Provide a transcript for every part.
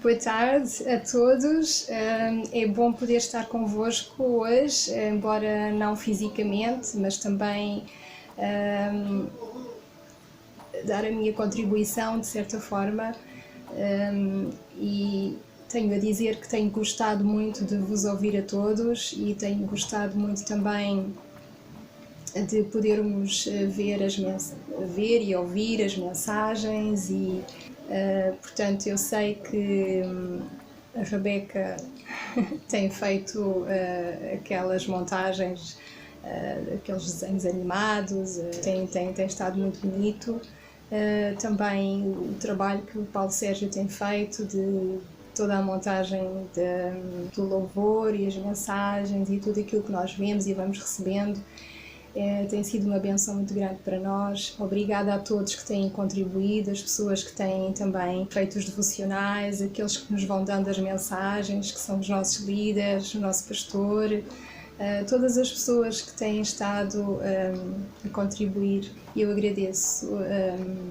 Boa tarde a todos. É bom poder estar convosco hoje, embora não fisicamente, mas também dar a minha contribuição de certa forma. E tenho a dizer que tenho gostado muito de vos ouvir a todos e tenho gostado muito também de podermos ver e ouvir as mensagens e portanto eu sei que a Rebeca tem feito aquelas montagens, aqueles desenhos animados, tem estado muito bonito. Também o trabalho que o Paulo Sérgio tem feito de toda a montagem do louvor e as mensagens e tudo aquilo que nós vemos e vamos recebendo. Tem sido uma bênção muito grande para nós. Obrigada a todos que têm contribuído, as pessoas que têm também feito os devocionais, aqueles que nos vão dando as mensagens, que são os nossos líderes, o nosso pastor, todas as pessoas que têm estado a contribuir. Eu agradeço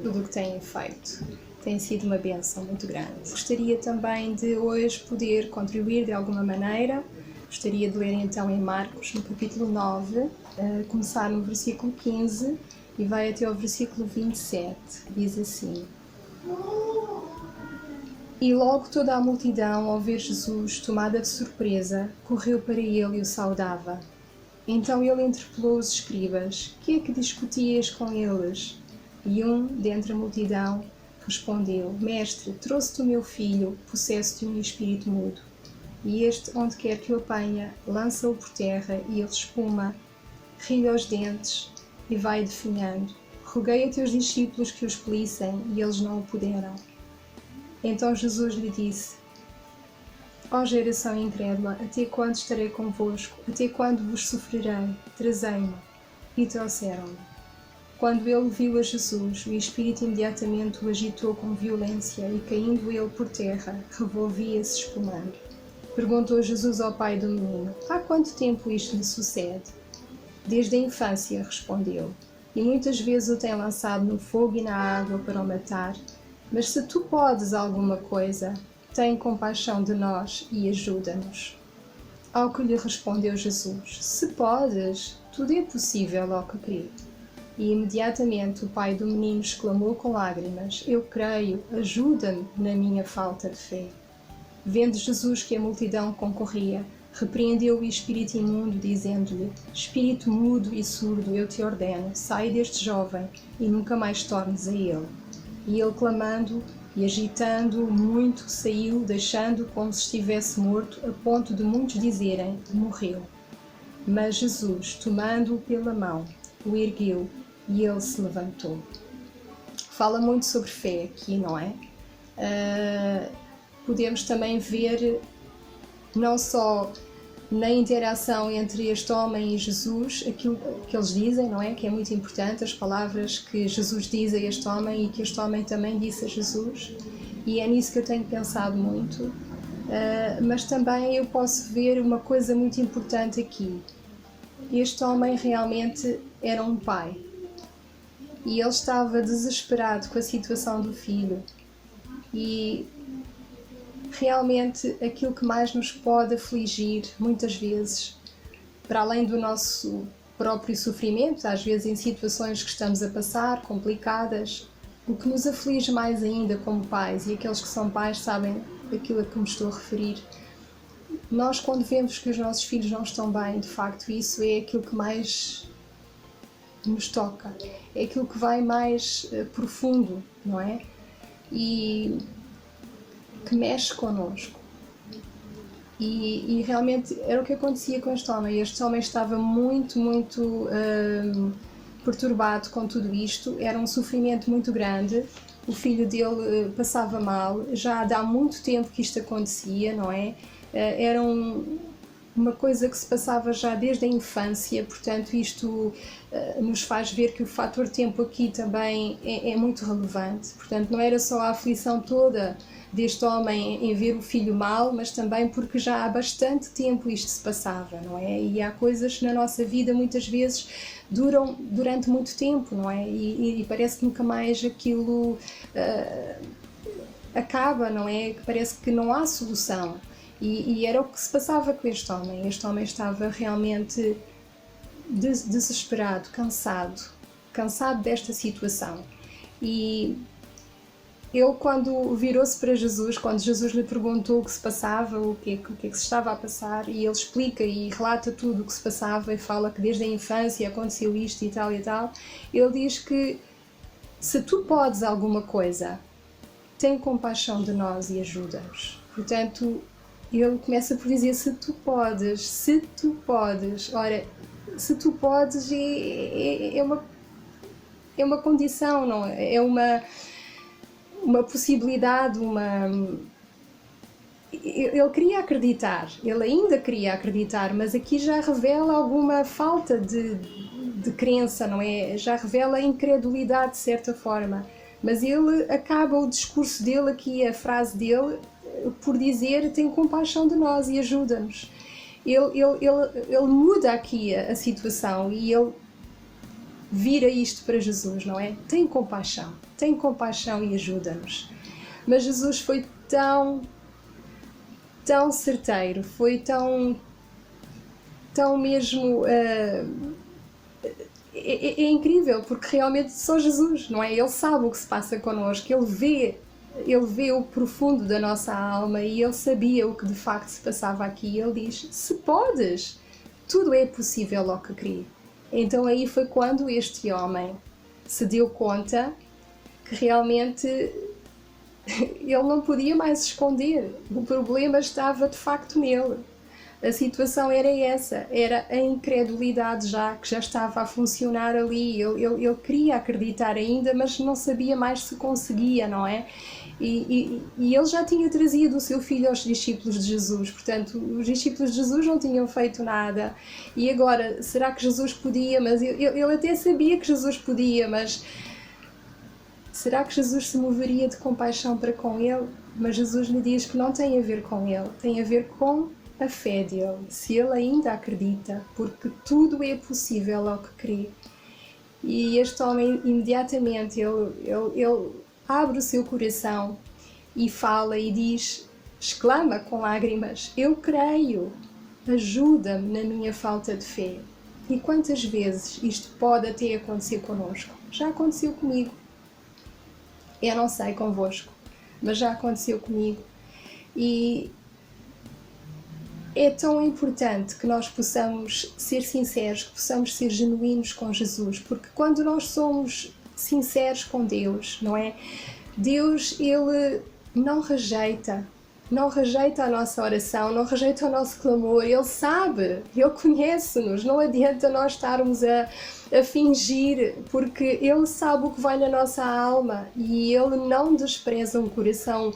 tudo o que têm feito. Tem sido uma bênção muito grande. Gostaria também de hoje poder contribuir de alguma maneira. Gostaria de ler então em Marcos, no capítulo 9, começar no versículo 15 e vai até ao versículo 27. Diz assim: E logo toda a multidão, ao ver Jesus, tomada de surpresa, correu para ele e o saudava. Então ele interpelou os escribas: Que é que discutias com eles? E um, dentre a multidão, respondeu: Mestre, trouxe-te o meu filho, possesso de um espírito mudo. E este, onde quer que o apanha, lança-o por terra e ele espuma, ri aos dentes e vai definhando. Roguei a teus discípulos que o expelissem e eles não o puderam. Então Jesus lhe disse: Ó geração incrédula, até quando estarei convosco? Até quando vos sofrerei? Trazei-me. E trouxeram-me. Quando ele viu a Jesus, o espírito imediatamente o agitou com violência e, caindo ele por terra, revolvia-se espumando. Perguntou Jesus ao pai do menino: Há quanto tempo isto lhe sucede? Desde a infância, respondeu, e muitas vezes o tem lançado no fogo e na água para o matar. Mas se tu podes alguma coisa, tem compaixão de nós e ajuda-nos. Ao que lhe respondeu Jesus: Se podes, tudo é possível ao que crê. E imediatamente o pai do menino exclamou com lágrimas: Eu creio, ajuda-me na minha falta de fé. Vendo Jesus que a multidão concorria, repreendeu o espírito imundo, dizendo-lhe: Espírito mudo e surdo, eu te ordeno, sai deste jovem e nunca mais tornes a ele. E ele, clamando e agitando muito, saiu, deixando como se estivesse morto, a ponto de muitos dizerem: Morreu. Mas Jesus, tomando-o pela mão, o ergueu e ele se levantou. Fala muito sobre fé aqui, não é? Podemos também ver não só na interação entre este homem e Jesus, aquilo que eles dizem, não é? Que é muito importante, as palavras que Jesus diz a este homem e que este homem também disse a Jesus, e é nisso que eu tenho pensado muito. Mas também eu posso ver uma coisa muito importante aqui. Este homem realmente era um pai e ele estava desesperado com a situação do filho, e realmente aquilo que mais nos pode afligir muitas vezes, para além do nosso próprio sofrimento, às vezes em situações que estamos a passar, complicadas, o que nos aflige mais ainda como pais, e aqueles que são pais sabem daquilo a que me estou a referir, nós quando vemos que os nossos filhos não estão bem, de facto isso é aquilo que mais nos toca, é aquilo que vai mais profundo, não é? E que mexe connosco. E realmente era o que acontecia com este homem. Este homem estava muito perturbado com tudo isto, era um sofrimento muito grande, o filho dele passava mal, já há muito tempo que isto acontecia, não é? Era uma coisa que se passava já desde a infância, portanto isto nos faz ver que o fator tempo aqui também é muito relevante. Portanto não era só a aflição toda deste homem em ver o filho mal, mas também porque já há bastante tempo isto se passava, não é? E há coisas que na nossa vida muitas vezes duram durante muito tempo, não é? E parece que nunca mais aquilo acaba, não é? Que parece que não há solução. E era o que se passava com este homem. Este homem estava realmente desesperado, cansado desta situação. E ele, quando virou-se para Jesus, quando Jesus lhe perguntou o que se passava, o que é que se estava a passar, e ele explica e relata tudo o que se passava e fala que desde a infância aconteceu isto e tal, ele diz que se tu podes alguma coisa, tem compaixão de nós e ajuda-nos. Portanto, ele começa por dizer se tu podes, ora, se tu podes é uma condição, não é? É uma possibilidade, ele queria acreditar, ele ainda queria acreditar, mas aqui já revela alguma falta de crença, não é? Já revela incredulidade de certa forma, mas ele acaba o discurso dele aqui, a frase dele, por dizer tem compaixão de nós e ajuda-nos. Ele muda aqui a situação e ele vira isto para Jesus, não é? Tem compaixão e ajuda-nos. Mas Jesus foi tão certeiro, foi tão mesmo... É incrível, porque realmente só Jesus, não é? Ele sabe o que se passa connosco, ele vê o profundo da nossa alma e ele sabia o que de facto se passava aqui. Ele diz, se podes, tudo é possível ao que crê. Então aí foi quando este homem se deu conta que realmente ele não podia mais esconder. O problema estava de facto nele. A situação era essa, era a incredulidade que já estava a funcionar ali. Ele queria acreditar ainda, mas não sabia mais se conseguia, não é? E ele já tinha trazido o seu filho aos discípulos de Jesus, portanto, os discípulos de Jesus não tinham feito nada. E agora, será que Jesus podia? Mas ele até sabia que Jesus podia, mas será que Jesus se moveria de compaixão para com ele? Mas Jesus lhe diz que não tem a ver com ele, tem a ver com a fé dele, se ele ainda acredita, porque tudo é possível ao que crê. E este homem, imediatamente, ele abre o seu coração e fala e diz, exclama com lágrimas, eu creio, ajuda-me na minha falta de fé. E quantas vezes isto pode até acontecer connosco? Já aconteceu comigo. Eu não sei convosco, mas já aconteceu comigo. E é tão importante que nós possamos ser sinceros, que possamos ser genuínos com Jesus, porque quando nós somos sinceros com Deus, não é? Deus, Ele não rejeita a nossa oração, não rejeita o nosso clamor, Ele sabe, Ele conhece-nos, não adianta nós estarmos a fingir, porque Ele sabe o que vai na nossa alma e Ele não despreza um coração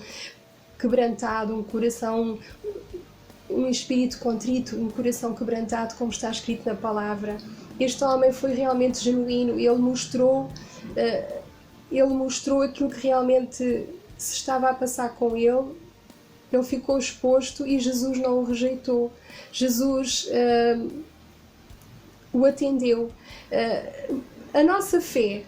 quebrantado, um espírito contrito, um coração quebrantado, como está escrito na palavra. Este homem foi realmente genuíno, ele mostrou aquilo que realmente se estava a passar com ele. Ele ficou exposto e Jesus não o rejeitou. Jesus o atendeu. A nossa fé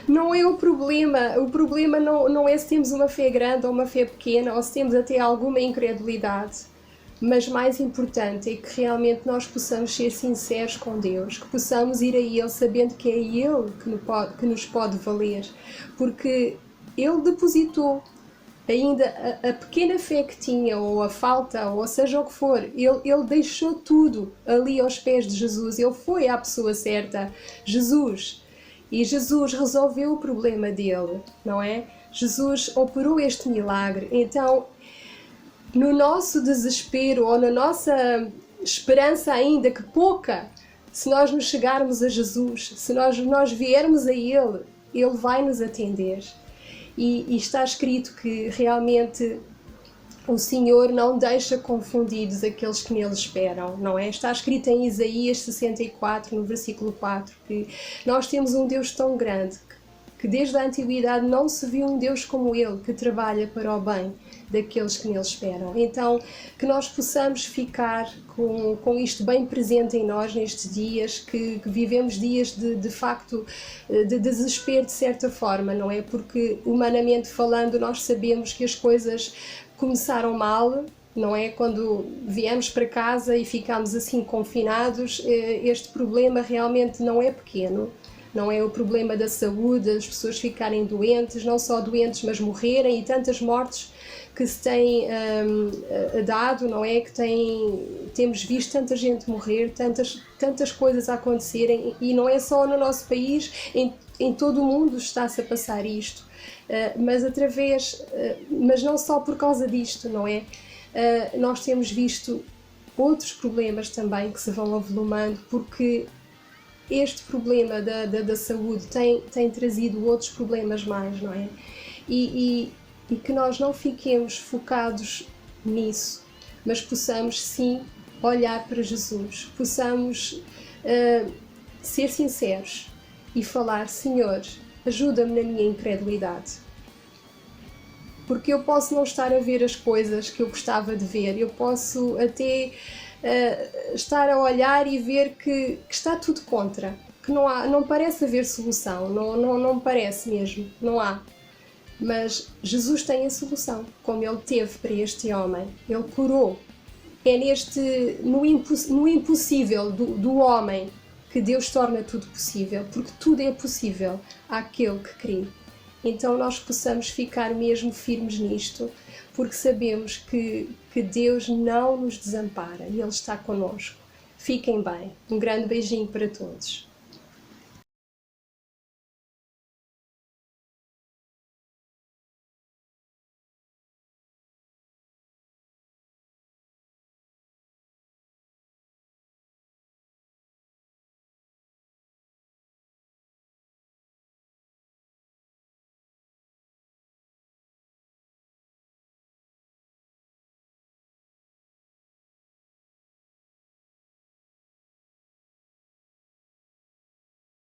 não é o problema. O problema não é se temos uma fé grande ou uma fé pequena, ou se temos até alguma incredulidade. Mas mais importante é que realmente nós possamos ser sinceros com Deus, que possamos ir a Ele sabendo que é Ele que nos pode valer, porque Ele depositou ainda a pequena fé que tinha, ou a falta, ou seja o que for, ele deixou tudo ali aos pés de Jesus. Ele foi à pessoa certa, Jesus, e Jesus resolveu o problema dele, não é? Jesus operou este milagre. Então, no nosso desespero ou na nossa esperança ainda que pouca, se nós nos chegarmos a Jesus, se nós viermos a Ele, Ele vai nos atender. E está escrito que realmente o Senhor não deixa confundidos aqueles que nele esperam, não é? Está escrito em Isaías 64, no versículo 4, que nós temos um Deus tão grande que desde a antiguidade não se viu um Deus como Ele, que trabalha para o bem daqueles que nele esperam. Então, que nós possamos ficar com isto bem presente em nós nestes dias, que vivemos dias de facto de desespero de certa forma, não é? Porque humanamente falando nós sabemos que as coisas começaram mal, não é? Quando viemos para casa e ficámos assim confinados, este problema realmente não é pequeno. Não é o problema da saúde, as pessoas ficarem doentes, não só doentes, mas morrerem, e tantas mortes que se têm dado, não é? Que temos visto tanta gente morrer, tantas coisas a acontecerem, e não é só no nosso país, em todo o mundo está-se a passar isto, mas não só por causa disto, não é? Nós temos visto outros problemas também que se vão avolumando, porque este problema da saúde tem trazido outros problemas mais, não é? E que nós não fiquemos focados nisso, mas possamos sim olhar para Jesus, possamos ser sinceros e falar: Senhor, ajuda-me na minha incredulidade. Porque eu posso não estar a ver as coisas que eu gostava de ver, eu posso até estar a olhar e ver que está tudo contra, que não parece haver solução, não parece mesmo, não há. Mas Jesus tem a solução, como Ele teve para este homem. Ele curou. É no impossível do homem que Deus torna tudo possível, porque tudo é possível àquele que crê. Então nós possamos ficar mesmo firmes nisto, porque sabemos que Deus não nos desampara e Ele está connosco. Fiquem bem. Um grande beijinho para todos.